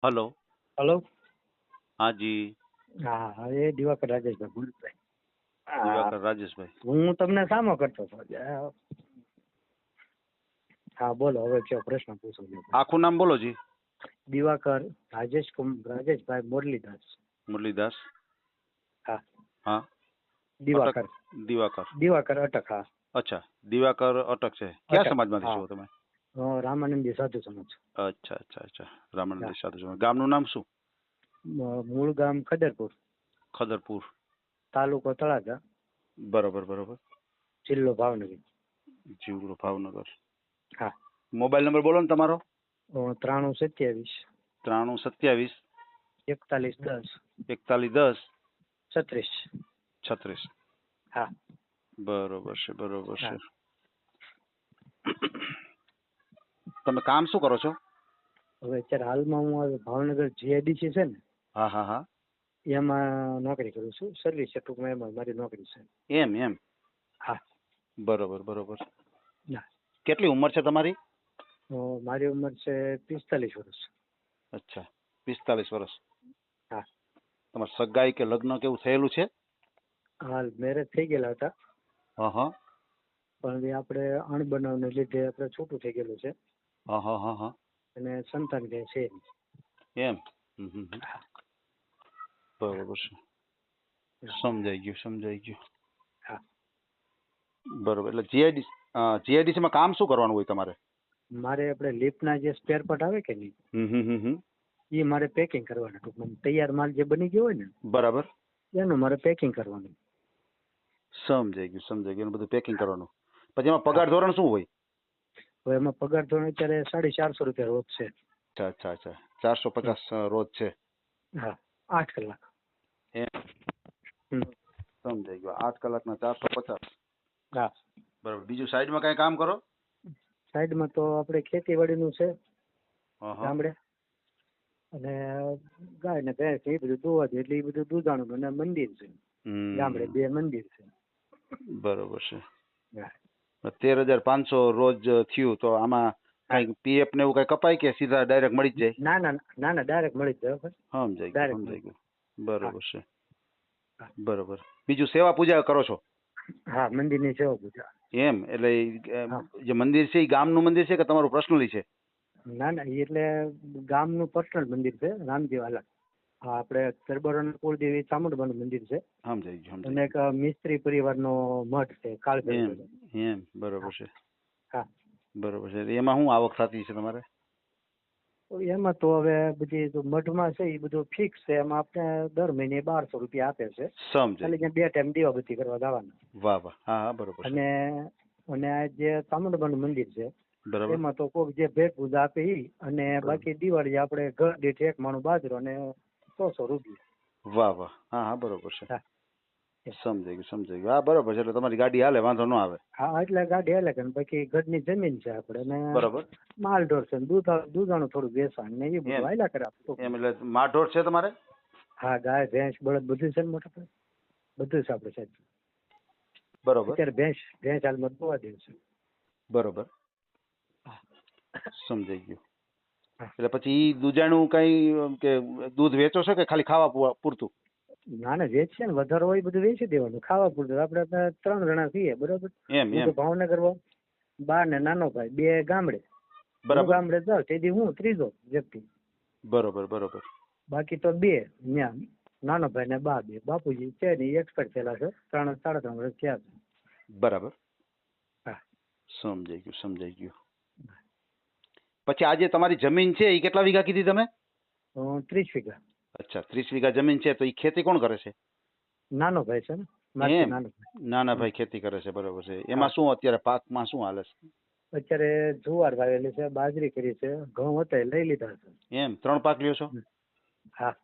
Hello. Hello. હા જી. હા હા, એ દિવાકર રાજેશભાઈ ભૂલભાઈ. હા, દિવાકર રાજેશભાઈ. હું તમને સામો કરતો હતો. હા બોલો, હવે કયો પ્રશ્ન પૂછો છો. આખું નામ બોલો જી. દિવાકર રાજેશભાઈ મુરલીદાસ. મુરલીદાસ. હા. હા. દિવાકર. દિવાકર. દિવાકર અટક. હા. અચ્છા, દિવાકર અટક છે. કયા અટક. સમાજમાંથી હા. છો તમે? રામાનંદી સાધુ સમાજ. અચ્છા અચ્છા અચ્છા, રામાનંદી હા. સાધુ સમાજ. ગામનું નામ શું? મૂળ ગામ ખદરપુર, ખદરપુર. તાલુકો તળાજા, બરોબર બરોબર. જિલ્લો ભાવનગર. જીવડો ભાવનગર. હા. મોબાઈલ નંબર બોલો ને તમારો. 9327 9327 4110 4110 36. 36. હા. બરોબર છે બરોબર છે. હા. તમે કામ શું કરો છો? હવે અત્યારે હાલમાં હું ભાવનગર જીઆઈડીસી છે ને, હા હા હા. એમાં નોકરી કરું છું. સર્વિસ છે ટૂંકમાં, એમાં મારી નોકરી છે. એમ એમ. હા. બરોબર બરોબર. ના, કેટલી ઉંમર છે તમારી? મારી ઉંમર છે 45 વર્ષ. અચ્છા, 45 વર્ષ. હા. તમારે સગાઈ કે લગ્ન કેવું થયેલું છે? હાલ મેરેજ થઈ ગયેલા હતા, હા હા. પણ એ આપણે અણબનાવને લીધે આપણે છૂટું થઈ ગયેલું છે, હા હા હા હા. અને સંતાન કે છે નહીં. એમ. હમ હમ હમ. બરોબર છે. સમજાઈ ગયું સમજાઈ ગયું. હા. બરોબર. એટલે જીઆઈડીસી માં કામ શું કરવાનું હોય તમારે? મારે આપણે લિફ્ટના જે સ્પેર પાર્ટ આવે કે નહીં, હમ હમ હમ હમ. એ મારે પેકિંગ કરવાના. ટૂંકમાં તૈયાર માલ જે બની ગયો હોય ને, બરાબર. એનું મારે પેકિંગ કરવાનું. સમજાઈ ગયું સમજાઈ ગયું. એનું બધું પેકિંગ હા. કરવાનું. પછી એમાં હા. પગાર ધોરણ શું હોય? તો એમાં પગાર ધોરણ અત્યારે 450 રૂપિયા રોજ છે. અચ્છા અચ્છા અચ્છા. 450 રોજ છે. હા. 8 કલાક. એમ. હમ. સમજાઈ ગયું. 8 કલાકના 450. હા. બરોબર. બીજું સાઈડમાં કઈ કામ કરો? સાઈડમાં તો આપણે ખેતીવાડીનું છે હા હા. ગામડે, અને ગાય ને ભેંસ એ બધું દોવા દે એટલે એ બધું દૂધાણું, અને મંદિર છે ગામડે, 2 મંદિર છે. બરોબર છે. હા. 13,500 રોજ થયું તો આમાં હા. કઈ પીએફ ને એવું કઈ કપાય કે સીધા ડાયરેક્ટ મળી જ જાય? ના ના ના ના, ડાયરેક્ટ મળી જ જાય. સમજાઈ ગયું ડાયરેક્ટ સમજાઈ મળી ગયું. જાય. હા. બરોબર છે. હા. બરોબર. બીજું સેવા પૂજા કરો છો? હા, મંદિરની સેવા પૂજા. એમ એટલે હા. જે મંદિર છે એ ગામનું મંદિર છે કે તમારું પર્સનલી છે? ના ના, ઈ એટલે ગામનું પર્સનલ મંદિર છે, રામજી વાલા. હા, આપણે દરબારોના કુળદેવી ચામુંડમાનું મંદિર છે, સમજાઈ ગયું અને સમજાઈ એક મિસ્ત્રી પરિવારનો મઠ છે, કાળભૈરવ ગયું. બધો. એમ એમ. બરોબર હા. છે. હા. બરોબર છે. એમાં શું આવક થતી છે તમારે? તો એમાં તો હવે બધી જો મઠમાં છે એ બધું ફિક્સ છે, એમાં આપણે દર મહિને 1200 રૂપિયા આપે છે. સમજાઈ ખાલી ગયું. ત્યાં 2 ટાઈમ દીવાબત્તી કરવા જવાના. વાહ વાહ. હા હા. બરોબર છે. અને આ જે ચામુંડમાનું મંદિર છે, બરાબર. એમાં તો કોઈક જે ભેટ પૂજા આપે ઈ, અને બરાબર. બાકી દિવાળી આપણે ઘર દીઠ 1 માણું બાજરો અને 100 રૂપિયા. વાહ વાહ. હા હા. બરોબર છે. હા. સમજાઈ ગયું સમજાઈ ગયું. હા બરોબર છે. એટલે તમારી ગાડી હાલે, વાંધો ન આવે. હા, એટલે ગાડી હાલે કે બાકી ઘરની જમીન છે આપણે, ને બરોબર. માલ ઢોર છે, દૂધાણું થોડું વેચાણ ને એ બધું એમ હાલ્યા કરે એમ. ટૂંકમાં. એટલે માઠોડ છે તમારે? હા, ગાય ભેંસ બળદ બધું છે ને મોટા ભાઈ, બધું છે આપણે સાહેબ. બરોબર અત્યારે ભેંસ હાલમાં દોવા દે છે. બરોબર. હા. સમજાઈ ગયું. હા. એટલે પછી ઈ દૂધાણું કઈ કે દૂધ વેચો છો કે ખાલી ખાવા પૂરતું? ના ના, વેચીએ ને, વધારે હોય બધું વેચી દેવાનું. ખાવા પૂરતું આપણે 3 જણા છીએ, બરોબર. એમ હું એમ. તો ભાવનગર, બા ને નાનો ભાઈ 2 ગામડે. હું બરાબર ગામડે જાઉં તેથી હું ત્રીજો વ્યક્તિ. બરોબર બરોબર. બાકી તો 2 ત્યાં, નાનો ભાઈ ને બા 2. બાપુજી છે ને, એક્સપર્ટ થયેલા છે, 3 વર્ષ થયા છે. બરાબર. હા. સમજાઈ ગયું સમજાઈ ગયું. પછી આજે તમારી જમીન છે એ કેટલા વીઘા કીધી તમે? 30 વીઘા. અચ્છા, 30 વીઘા જમીન છે. તો એ ખેતી કોણ કરે છે? નાનો ભાઈ છે ને, મારથી એમ. નાનો ભાઈ. નાના હમ. ભાઈ ખેતી કરે છે. બરોબર છે. એમાં હા. શું અત્યારે પાકમાં શું હાલે છે? અત્યારે જુવાર વાવેલી છે, બાજરી કરી છે, ઘઉં હતા એ લઈ લીધા છે. એમ 3 પાક લ્યો છો? હા.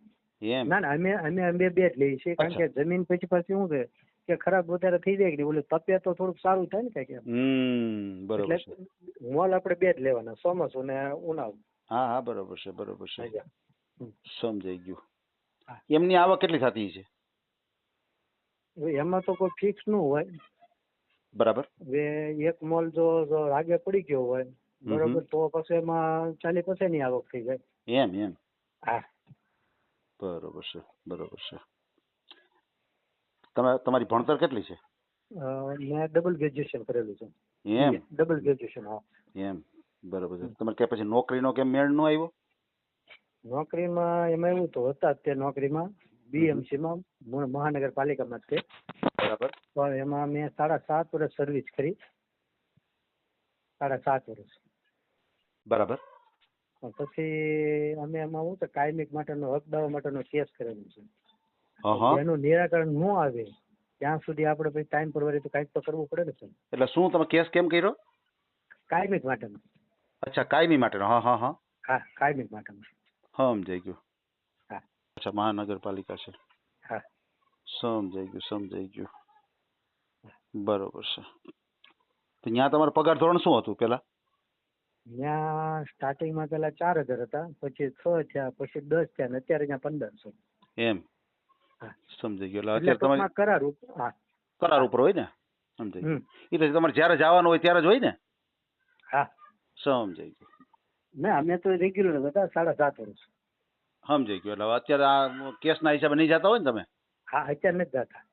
એમ. ના ના, અમે 2 જ લઈએ છીએ, કારણ અચ્છા. કે જમીન પછી પાછી શું છે કે ખરાબ વધારે થઈ જાય કે નહીં, ઓલું તપે તો થોડુંક સારું થાય ને કઈક એમ. બરોબર એટલે છે. મોલ આપણે 2 જ લેવાના, ચોમાસું ને ઉનાળુ. હા હા. બરોબર છે બરોબર છે. હા. હમ. સમજાઈ ગયું. હા. એમની આવક કેટલી થતી છે? હવે એમાં તો કોઈ ફિક્સ ન હોય. બરાબર. હવે એક મોલ જો રાગે પડી ગયો હોય, હમ. બરોબર, તો પછી એમાં 40-50 ની આવક થઈ જાય. એમ એમ. હા. બરોબર છે, બરોબર છે. તમારી ભણતર કેટલી છે? મેં ડબલ ગ્રેજ્યુએશન કરેલું છે. એમ? ડબલ ગ્રેજ્યુએશન, હા. એમ, બરોબર છે. તમારે કે પછી નોકરીનો કેમ મેળ ન આવ્યો? નોકરીમાં એમાં એવું તો હતા જ તે નોકરીમાં બીએમસીમાં મહાનગરપાલિકામાં જ તે. બરાબર. પણ એમાં મેં 7.5 વર્ષ સર્વિસ કરી. 7.5 વર્ષ. બરાબર. પછી અમે એમાં હું તો કાયમિક માટેનો હક દાવા માટેનો કેસ કરેલો છે. હા. એનું નિરાકરણ ન આવે ત્યાં સુધી આપણે પછી ટાઈમ પર વળી તો કાંઈક તો કરવું પડે ને સર. એટલે શું તમે કેસ કેમ કર્યો? કાયમિક માટેનો. અચ્છા, કાયમી માટેનો. હા. હા, કાયમિક માટેનો. સમજાઈ ગયું. હા. અચ્છા, મહાનગરપાલિકા છે. હા. સમજાઈ ગયું. બરોબર છે. તો ત્યાં તમારો પગાર ધોરણ શું હતું પેલા? ત્યાં સ્ટાર્ટિંગમાં પેલા 4,000 હતા, પછી 6 થયા, પછી 10 થયા, ને અત્યારે ત્યાં 1,500. એમ? હા. સમજાઈ ગયું. એટલે અત્યારે તમારી કરાર ઉપર. હા, કરાર ઉપર હોય ને? સમજાઈ ગયું. એ તો તમારે જ્યારે જવાનું હોય ત્યારે જ હોય ને? હા. સમજાઈ ગયું. ના, અમે તો રેગ્યુલર હતા 7.5 વર્ષ. સમજાઈ ગયું. એટલે અત્યારે આ કેસના હિસાબે નહીં જતા હોય ને તમે? હા, અત્યારે નથી જતા.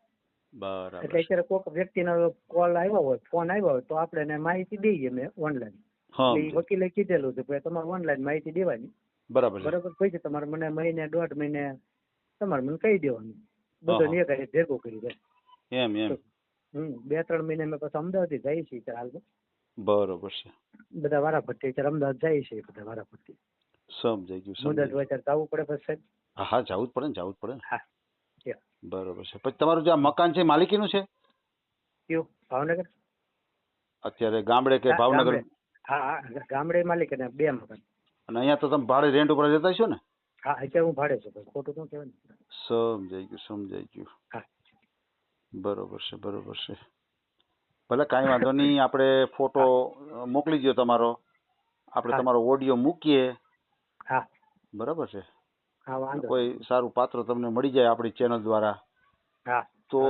બરાબર. એટલે અત્યારે કોઈક વ્યક્તિનો કોલ આવ્યો હોય, ફોન આવ્યો હોય, તો આપણે એને માહિતી દઈએ મેં ઓનલાઈન. વકીલે કીધેલું છે કે તમારે ઓનલાઈન માહિતી દેવાની. બરાબર. પછી તમારે મને મહિને 1.5 મહિને તમારે મને કહી દેવાનું. બધું એક ભેગું કરી દે. એમ? 2-3 મહિને અમે પછી અમદાવાદ જઈએ છીએ હાલમાં. બરોબર છે. બધા વારાફરતી અત્યારે અમદાવાદ જાય છે બધા વારાફરતી. સમજાઈ ગયું. મુદત હોય ત્યારે જવું પડે પછી સાહેબ. હા, જવું જ પડે ને. હા. બરોબર છે. પછી તમારું જે આ મકાન છે માલિકીનું છે? કયું? ભાવનગર? અત્યારે ગામડે કે ભાવનગર? હા, ગામડે માલિક અને 2 મકાન. અને અહીંયા તો તમે ભાડે રેન્ટ ઉપર જતા છો ને? હા, અત્યારે હું ભાડે છું, ખોટું શું કહેવાય ને. સમજાઈ ગયું. હા. બરોબર છે. ભલે કાંઈ વાંધો નહીં. આપણે ફોટો મોકલી દો તમારો. આપણે તમારો ઓડિયો મૂકીએ. હા. બરાબર છે. હા, વાંધો. કોઈ સારું પાત્ર તમને મળી જાય આપણી ચેનલ દ્વારા. હા. તો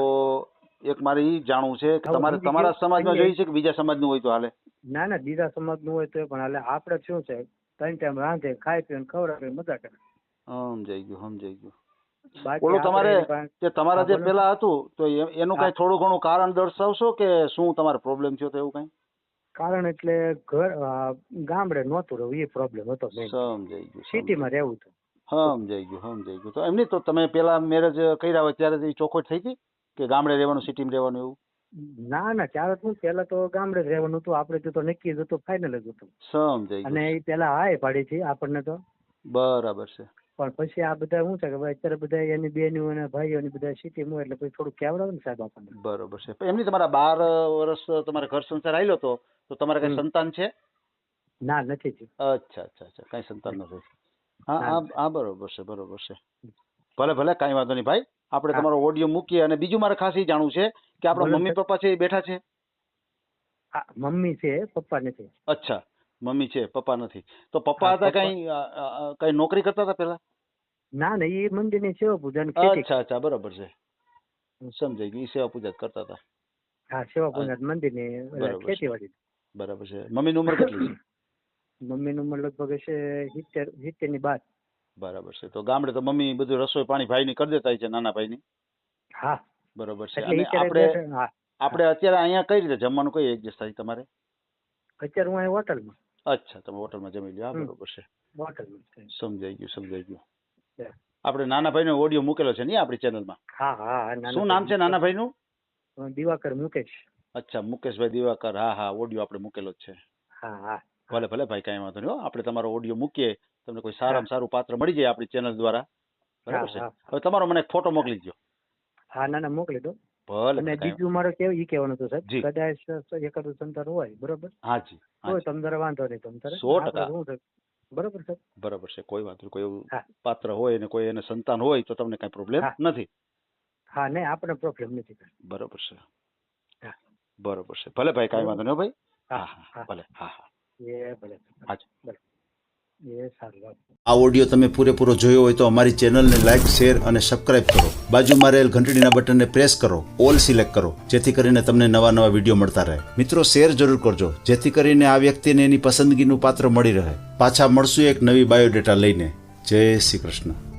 એક મારે એ જાણવું છે કે તમારે તમારા સમાજમાં જોઈએ છે કે બીજા સમાજનું હોય તો હાલે? ના, બીજા સમાજનું હોય તો પણ હાલે. આપણે શું છે, 3 ટાઈમ રાંધે, ખાઈ પીને ખવડાવે, મજા કરે. સમજાઈ ગયું. ઓલું તમારા જે પેલા હતું તો એનું કઈ થોડું ઘણું કારણ દર્શાવશો કે શું તમારે પ્રોબ્લેમ થયો તો એવું કઈ? કારણ એટલે ગામડે નહોતું રહેવું એ પ્રોબ્લેમ હતો. સમજાઈ ગયું. સિટીમાં રહેવું હતું. સમજાઈ ગયું. તો એમ નહીં, તો તમે પેલા મેરેજ કર્યા હોય ત્યારે ચોખવટ થઈ હતી કે ગામડે રહેવાનું સિટીમાં રહેવાનું એવું? ના, ત્યારે શું, પેલા તો ગામડે જ રહેવાનું હતું. આપણે તો નક્કી જ હતું, ફાઇનલ જ હતું. સમજાઈ ગયું. અને એ પેલા હાય પાડી છે આપણને તો. બરાબર છે. પણ પછી આ બધા શું છે કે ભાઈ અત્યારે બધા એની બેનો અને ભાઈઓની બધા સિટીમાં હોય એટલે પછી થોડું કહેવડાવે ને સાહેબ આપણને. બરોબર છે. એમની તમારા 12 વર્ષ તમારે ઘર સંસાર આવેલો તો તમારે કઈ સંતાન છે? ના, નથી. અચ્છા. કઈ સંતાન નથી. હા, બરોબર છે. ભલે કાંઈ વાંધો નહીં ભાઈ. આપણે તમારો ઓડિયો મૂકીએ. અને બીજું મારે ખાસ એ જાણવું છે કે આપણા મમ્મી પપ્પા છે એ બેઠા છે? હા, મમ્મી છે, પપ્પા નથી. અચ્છા, મમ્મી છે, પપ્પા નથી. તો પપ્પા હતા કઈ નોકરી કરતા હતા પેલા? ના, એ મંદિરની સેવા પૂજા. અચ્છા, બરોબર છે. સમજાઈ ગયું. સેવા પૂજા કરતા હતા. હા, સેવા પૂજા મંદિરની ખેતીવાડી. બરાબર છે. મમ્મીની ઉંમર કેટલી છે? મમ્મીની ઉંમર લગભગ હશે 70 ની બાદ. બરાબર છે. તો ગામડે તો મમ્મી બધું રસોઈ પાણી ભાઈની કરી દેતા છે, નાના ભાઈની? હા. બરોબર છે. અને આપણે અત્યારે અહીંયા કઈ રીતે જમવાનું કઈ એડજસ્ટ થાય તમારે? અત્યારે હું અહીં હોટલમાં. અચ્છા, તમે હોટલમાં જમી લ્યો. બરોબર છે. હોટલમાં. સમજાઈ ગયું. આપણે નાના ભાઈનો ઓડિયો મૂકેલો છે ને આપણી ચેનલમાં? હા. શું નામ છે નાના ભાઈનું? દિવાકર મુકેશ. અચ્છા, મુકેશભાઈ દિવાકર. હા, ઓડિયો આપણે મૂકેલો જ છે. હા. ભલે ભાઈ, કાંઈ વાંધો નહીં. આપણે તમારો ઓડિયો મૂકીએ, તમને કોઈ સારામાં સારું પાત્ર મળી જાય આપણી ચેનલ દ્વારા. બરાબર છે. હવે તમારો મને એક ફોટો મોકલી દો. હા, ના, મોકલી દો. ભલે. અને બીજું મારે કહેવાનું હતું સાહેબ, કદાચ એકાદું સંતાન હોય, બરોબર? હાજી. તો તમારે વાંધો નહીં. તમારે 100%. બરોબર છે. બરાબર છે. કોઈ વાંધો નહીં. કોઈ એવું પાત્ર હોય ને કોઈ એને સંતાન હોય તો તમને કઈ પ્રોબ્લેમ નથી? હા, નહીં, આપણે પ્રોબ્લેમ નથી. બરોબર છે. ભલે ભાઈ, કાંઈ વાંધો નહીં ભાઈ. હા, ભલે. ભલે. આ ઓડિયો તમે પૂરેપૂરો જોયો હોય તો અમારી ચેનલને લાઇક, શેર અને સબસ્ક્રાઇબ કરો. બાજુમાં રહેલ ઘંટડીના બટનને પ્રેસ કરો, ઓલ સિલેક્ટ કરો, જેથી કરીને તમને નવા વિડીયો મળતા રહે. મિત્રો, શેર જરૂર કરજો, જેથી કરીને આ વ્યક્તિને એની પસંદગીનું પાત્ર મળી રહે. પાછા મળશું એક નવી બાયોડેટા લઈને. જય શ્રી કૃષ્ણ.